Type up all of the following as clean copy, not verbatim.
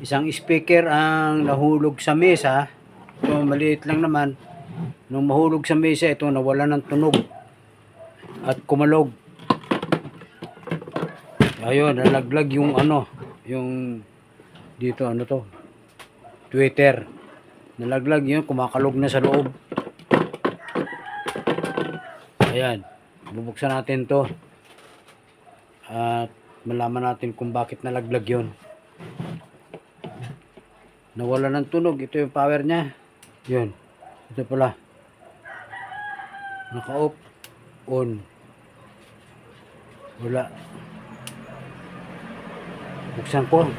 Isang speaker ang nahulog sa mesa. Ito maliit lang naman. Nung mahulog sa mesa ito, nawala ng tunog at kumalog. Ayun, nalaglag yung ano, yung dito ano to, Twitter. Nalaglag yun, kumakalog na sa loob. Ayan, bubuksan natin to at malaman natin kung bakit nalaglag yun. Nawala ng tunog, ito yung power nya. Yun, ito pala, naka-off, on, wala. Buksan ko.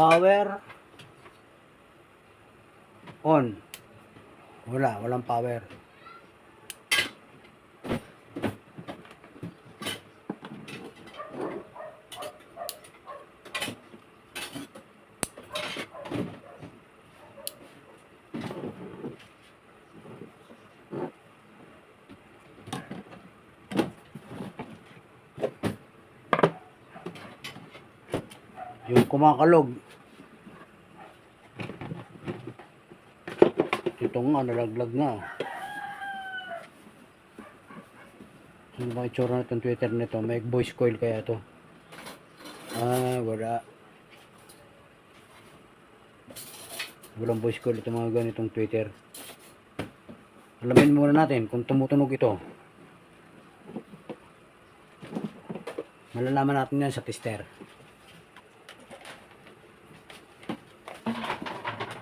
Power on. Walang power. Yung kumakalog, ito nga, nalaglag na. Ano ba itsura na itong Twitter nito? May voice coil kaya ito? Wala. Walang voice coil ito mga ganitong Twitter. Alamin muna natin kung tumutunog ito. Malalaman natin yan sa tester.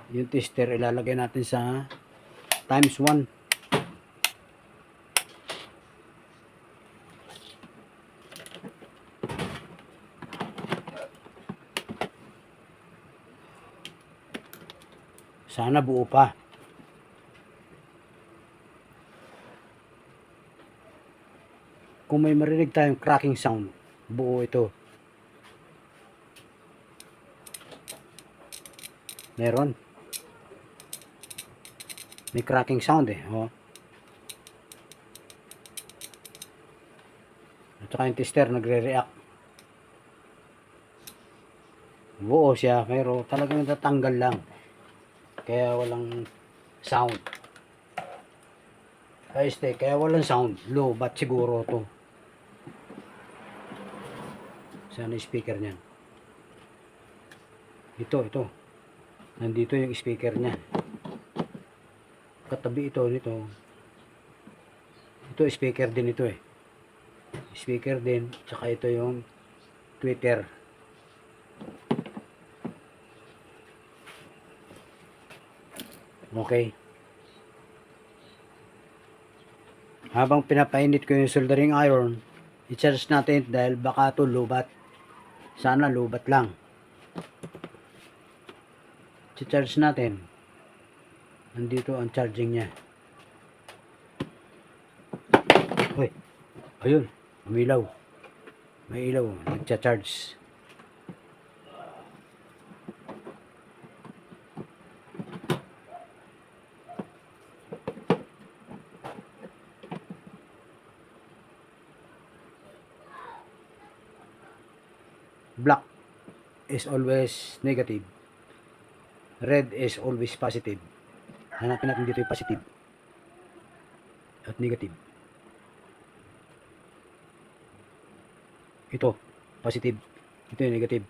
Yung tester ilalagay natin sa times 1. Sana buo pa. Kung may marinig tayong cracking sound, buo ito. Meron. May cracking sound eh. Oh. At saka yung tester nagre-react. Buo siya pero talagang natatanggal lang. Kaya walang sound. Kaya walang sound. Low bat siguro to. Saan yung speaker niyan? Ito. Nandito yung speaker niya. Katabi ito nito. Ito speaker din ito eh. Speaker din. Tsaka ito yung Twitter. Okay. Habang pinapainit ko yung soldering iron, i-charge natin dahil baka ito lubat. Sana lubat lang. I-charge natin. Nandito ang charging niya. Uy, ayun, umilaw. May ilaw, nagcha-charge. Black is always negative. Red is always positive. Hanapin natin dito yung positive at negative. Ito, positive. Ito yung negative.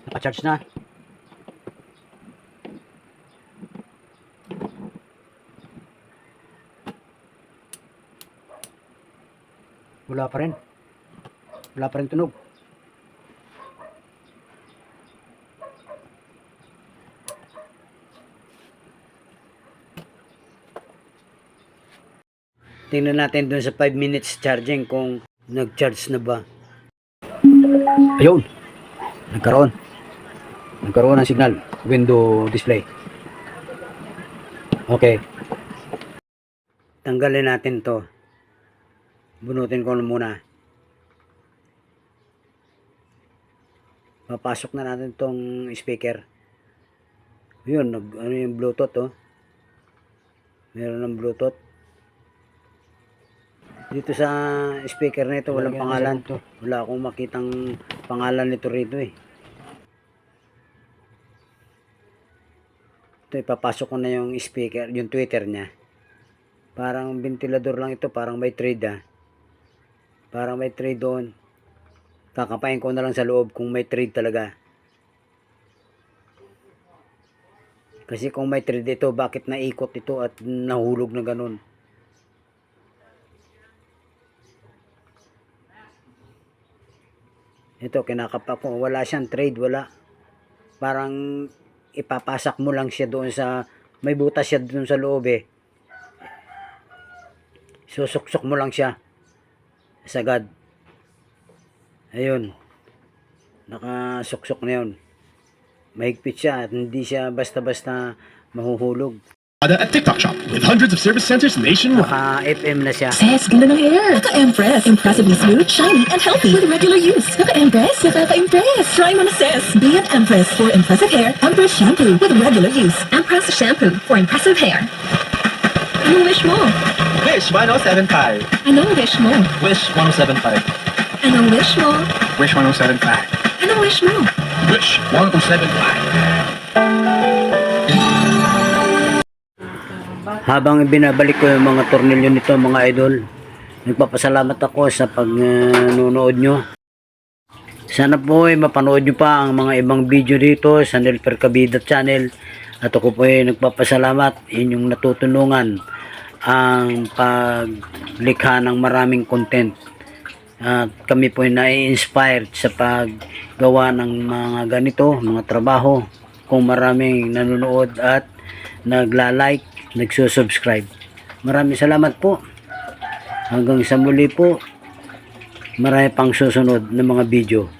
Naka-charge na. Wala pa rin. Wala pa rin tunog. Tingnan natin dun sa 5 minutes charging kung nag-charge na ba. Ayun. Nagkaroon ng signal. Window display. Okay. Tanggalin natin to. Bunutin ko muna. Papasok na natin tong speaker. Yun, ano yung Bluetooth, oh. Meron ng Bluetooth. Dito sa speaker na ito, walang pangalan. Wala akong makitang pangalan nito rito, eh. Ito, ipapasok ko na yung speaker, yung Twitter niya. Parang ventilador lang ito, parang may trade, ah. Parang may trade doon. Kakapain ko na lang sa loob kung may trade talaga. Kasi kung may trade ito, bakit naikot ito at nahulog na ganun? Ito, kinakapak ko. Wala siyang trade, wala. Parang ipapasak mo lang siya doon sa, may butas siya doon sa loob, eh. Susuksok mo lang siya. Sagad. Ayun. Nakasuksok na yun. Mahigpit siya at hindi siya basta-basta mahuhulog. At TikTok Shop with hundreds of service centers nationwide. Naka-FM na siya. Sis, ganda ng hair. Naka-Empress. Impressively smooth, shiny, and healthy with regular use. Naka-Empress. Nakaka-impress. Try mo na, sis. Be an Empress for impressive hair. Empress Shampoo with regular use. Empress Shampoo for impressive hair. Anong wish mo? Wish 1075. Anong wish mo? Wish 1075. Anong wish mo? Wish 1075. Anong wish mo? Wish 1075. Habang binabalik ko yung mga tornilyo nito, mga idol, nagpapasalamat ako sa pagnunood nyo. Sana po ay mapanood nyo pa ang mga ibang video dito sa Nelper Kabida channel. At ako po ay nagpapasalamat, inyong natutulungan ang paglikha ng maraming content. At kami po ay nai-inspired sa paggawa ng mga ganito, mga trabaho. Kung maraming nanonood at nagla-like, nagsusubscribe. Maraming salamat po. Hanggang sa muli po, marami pang susunod na mga video.